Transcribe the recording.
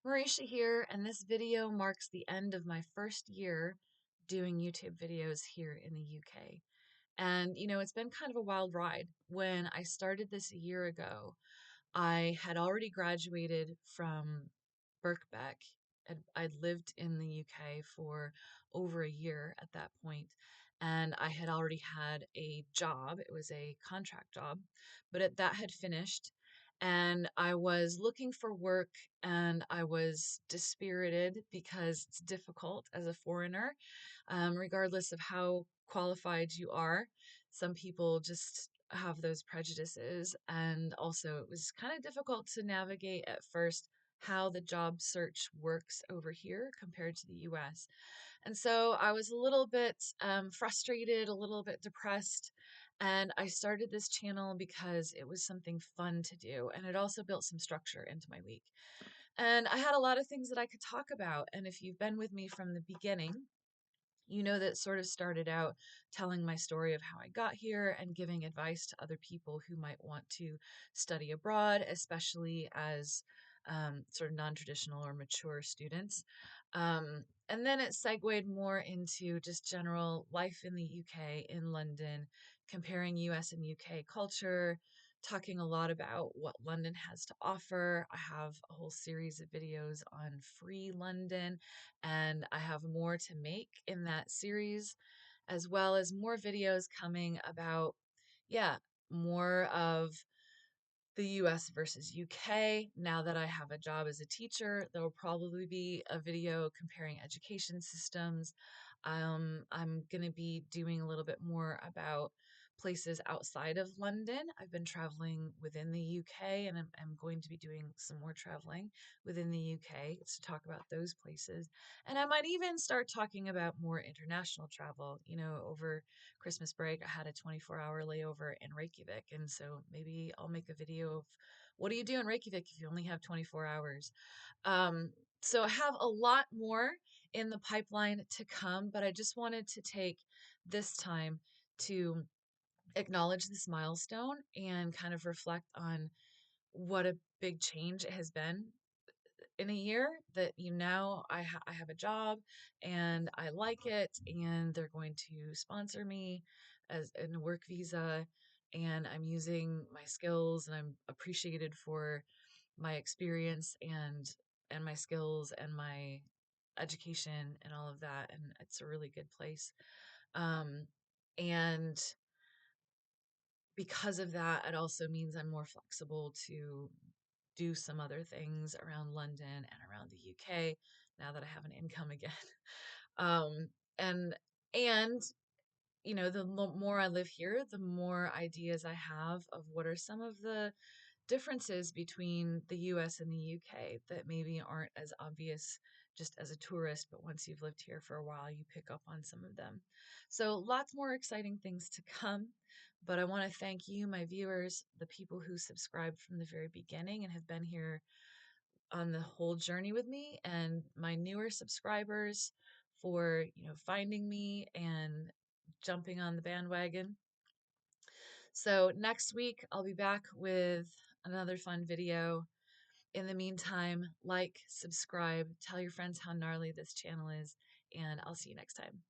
Marisha here, and this video marks the end of my first year doing YouTube videos here in the UK. And it's been kind of a wild ride. When I started this a year ago, I had already graduated from Birkbeck. I'd lived in the UK for over a year at that point, and I had already had a job. It was a contract job, but that had finished, and I was looking for work, and I was dispirited because it's difficult as a foreigner, regardless of how qualified you are. Some people just have those prejudices, and also it was kind of difficult to navigate at first how the job search works over here compared to the US. And so I was a little bit frustrated, a little bit depressed, and I started this channel because it was something fun to do, and it also built some structure into my week. And I had a lot of things that I could talk about, and if you've been with me from the beginning, you know that sort of started out telling my story of how I got here and giving advice to other people who might want to study abroad, especially as sort of non traditional or mature students. And then it segued more into just general life in the UK, in London, comparing US and UK culture, talking a lot about what London has to offer. I have a whole series of videos on free London, and I have more to make in that series, as well as more videos coming about, yeah, more of the US versus UK. Now that I have a job as a teacher, there will probably be a video comparing education systems. I'm going to be doing a little bit more about places outside of London. I've been traveling within the UK, and I'm going to be doing some more traveling within the UK to talk about those places. And I might even start talking about more international travel. Over Christmas break, I had a 24-hour layover in Reykjavik, and so maybe I'll make a video of what do you do in Reykjavik if you only have 24 hours. So I have a lot more in the pipeline to come, but I just wanted to take this time to acknowledge this milestone and kind of reflect on what a big change it has been in a year. That now I have a job and I like it, and they're going to sponsor me as in a work visa, and I'm using my skills, and I'm appreciated for my experience and my skills and my education and all of that, and it's a really good place. And because of that, it also means I'm more flexible to do some other things around London and around the UK now that I have an income again. Um, and and the more I live here, the more ideas I have of what are some of the differences between the US and the UK that maybe aren't as obvious just as a tourist, but once you've lived here for a while, you pick up on some of them. So, lots more exciting things to come. But I want to thank you, my viewers, the people who subscribed from the very beginning and have been here on the whole journey with me, and my newer subscribers for, finding me and jumping on the bandwagon. So next week, I'll be back with another fun video. In the meantime, like, subscribe, tell your friends how gnarly this channel is, and I'll see you next time.